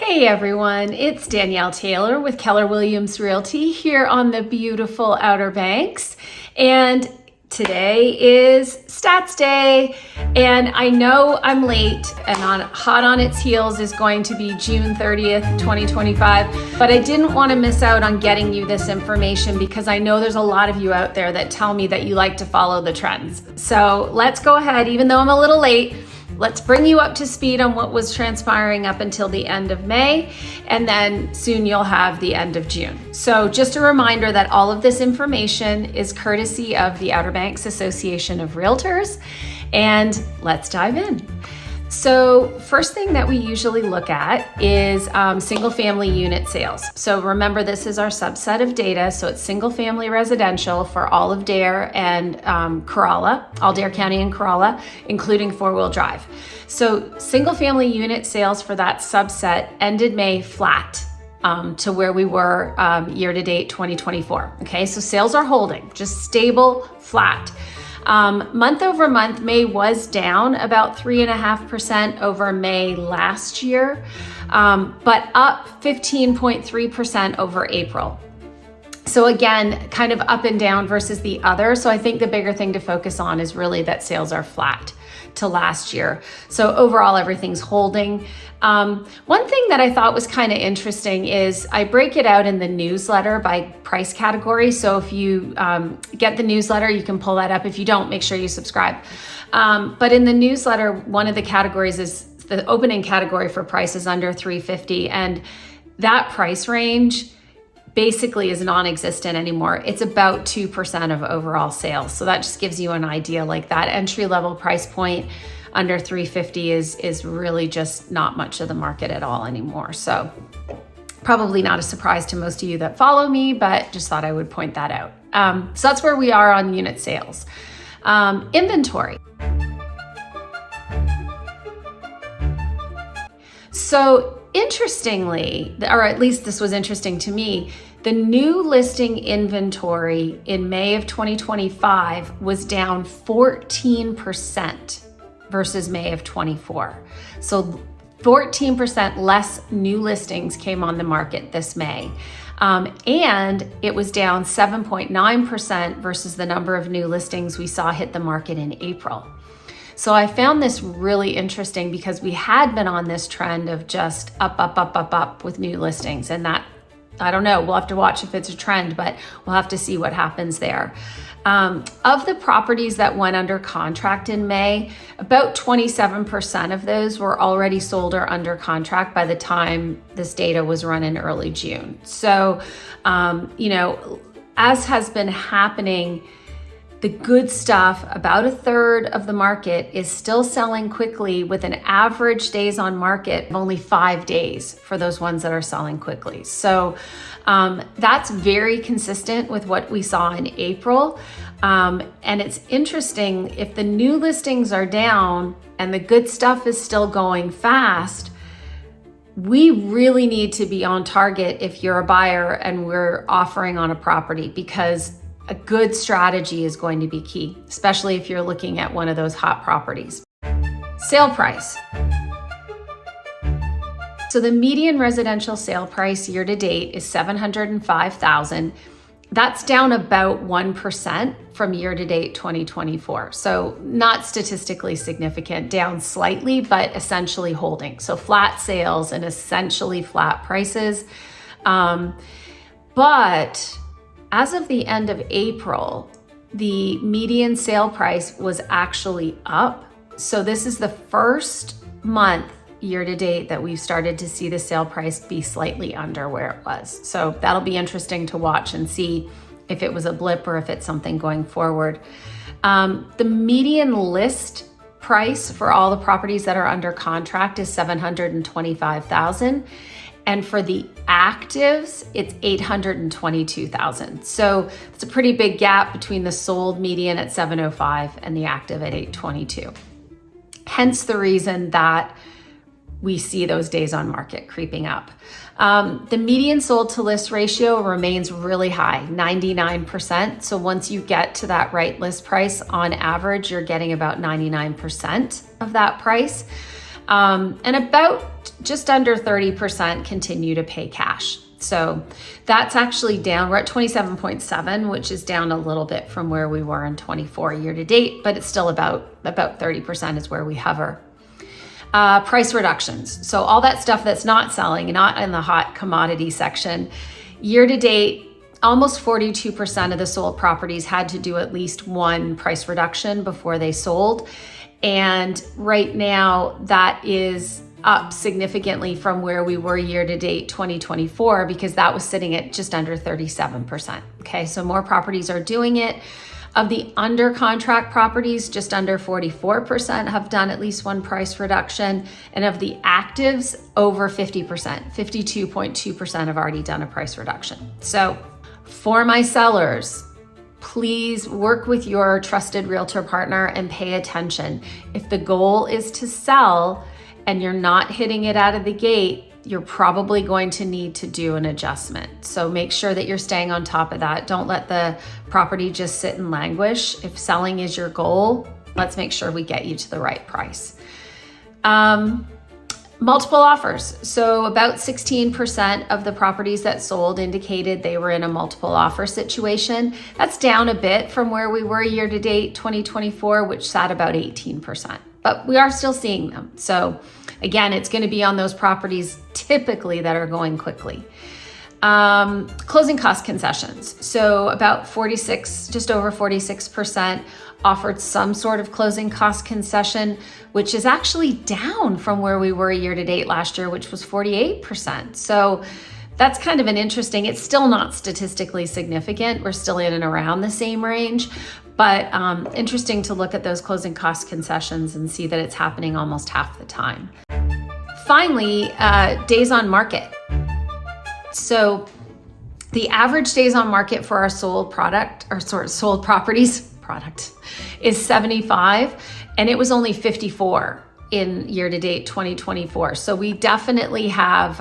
Hey everyone, it's Danielle Taylor with Keller Williams Realty here on the beautiful Outer Banks. And today is Stats Day. And I know I'm late and hot on its heels is going to be June 30th, 2025. But I didn't want to miss out on getting you this information because I know there's a lot of you out there that tell me that you like to follow the trends. So let's go ahead, even though I'm a little late. Let's bring you up to speed on what was transpiring up until the end of May, and then soon you'll have the end of June. So just a reminder that all of this information is courtesy of the Outer Banks Association of Realtors, and let's dive in. So first thing that we usually look at is single family unit sales. So remember, this is our subset of data. So it's single family residential for all of Dare and Corolla, all Dare County and Corolla, including four-wheel drive. So single family unit sales for that subset ended May flat to where we were year to date 2024. Okay, so sales are holding, just stable, flat. Month over month, May was down about 3.5% over May last year, but up 15.3% over April. So again, kind of up and down versus the other. So I think the bigger thing to focus on is really that sales are flat to last year. So overall, everything's holding. One thing that I thought was kind of interesting is I break it out in the newsletter by price category. So if you get the newsletter, you can pull that up. If you don't, make sure you subscribe. But in the newsletter, one of the categories is the opening category for prices under $350, and that price range basically is non-existent anymore. It's about 2% of overall sales. So that just gives you an idea, like that entry level price point under $350 is really just not much of the market at all anymore. So probably not a surprise to most of you that follow me, but just thought I would point that out. So that's where we are on unit sales. Inventory. So interestingly, or at least this was interesting to me, the new listing inventory in May of 2025 was down 14% versus May of 24. So 14% less new listings came on the market this May. And it was down 7.9% versus the number of new listings we saw hit the market in April. So I found this really interesting because we had been on this trend of just up with new listings. And that, I don't know, we'll have to watch if it's a trend, but we'll have to see what happens there. Of the properties that went under contract in May, about 27% of those were already sold or under contract by the time this data was run in early June. So, as has been happening, the good stuff, about a third of the market is still selling quickly with an average days on market of only 5 days for those ones that are selling quickly. So that's very consistent with what we saw in April. And it's interesting, if the new listings are down and the good stuff is still going fast, we really need to be on target if you're a buyer and we're offering on a property, because a good strategy is going to be key, especially if you're looking at one of those hot properties. Sale price. So the median residential sale price year to date is $705,000. That's down about 1% from year to date 2024. So not statistically significant, down slightly, but essentially holding. So flat sales and essentially flat prices. But as of the end of April, the median sale price was actually up. So this is the first month year to date that we've started to see the sale price be slightly under where it was. So that'll be interesting to watch and see if it was a blip or if it's something going forward. The median list price for all the properties that are under contract is $725,000. And for the actives, it's $822,000. So it's a pretty big gap between the sold median at $705 and the active at $822. Hence the reason that we see those days on market creeping up. The median sold to list ratio remains really high, 99%. So once you get to that right list price, on average, you're getting about 99% of that price. and about just under 30% continue to pay cash. So that's actually down. We're at 27.7, which is down a little bit from where we were in 24 year to date, but it's still about 30% is where we hover. Price reductions. So all that stuff that's not selling, not in the hot commodity section, year to date, almost 42% of the sold properties had to do at least one price reduction before they sold. And right now that is up significantly from where we were year to date 2024, because that was sitting at just under 37%. Okay, so more properties are doing it. Of the under contract properties, just under 44% have done at least one price reduction. And of the actives, over 50%, 52.2% have already done a price reduction. So for my sellers, please work with your trusted realtor partner and pay attention. If the goal is to sell and you're not hitting it out of the gate, you're probably going to need to do an adjustment. So make sure that you're staying on top of that. Don't let the property just sit and languish. If selling is your goal, let's make sure we get you to the right price. Multiple offers. So about 16% of the properties that sold indicated they were in a multiple offer situation. That's down a bit from where we were year to date 2024, which sat about 18%. But we are still seeing them. So again, it's going to be on those properties typically that are going quickly. Closing cost concessions. So about just over 46% offered some sort of closing cost concession, which is actually down from where we were year to date last year, which was 48%. So that's kind of it's still not statistically significant. We're still in and around the same range, but interesting to look at those closing cost concessions and see that it's happening almost half the time. Finally, days on market. So the average days on market for our sold properties is 75, and it was only 54 in year to date 2024. So we definitely have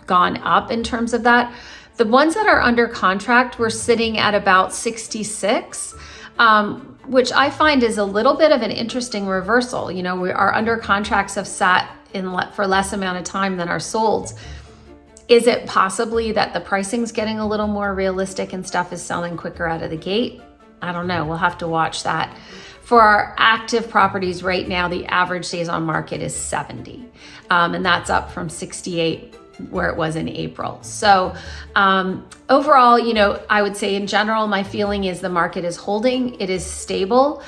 gone up in terms of that. The ones that are under contract, we're sitting at about 66, which I find is a little bit of an interesting reversal. You know, our under contracts have sat for less amount of time than our solds. Is it possibly that the pricing's getting a little more realistic and stuff is selling quicker out of the gate? I don't know. We'll have to watch that. For our active properties right now, the average days on market is 70. And that's up from 68 where it was in April. So overall, you know, I would say in general, my feeling is the market is holding, it is stable,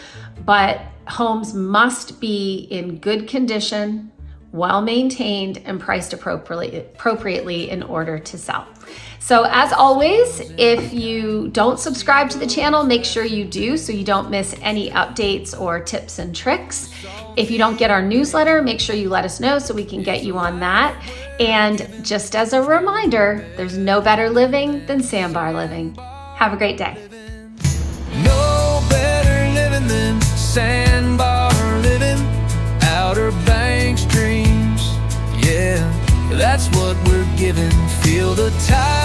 but homes must be in good condition, well maintained, and priced appropriately in order to sell. So as always, if you don't subscribe to the channel, make sure you do so you don't miss any updates or tips and tricks. If you don't get our newsletter, make sure you let us know so we can get you on that. And just as a reminder, there's no better living than sandbar living. Have a great day. No better living than sandbar living, Outer Banks dreams. Yeah, that's what we're giving. Feel the tide.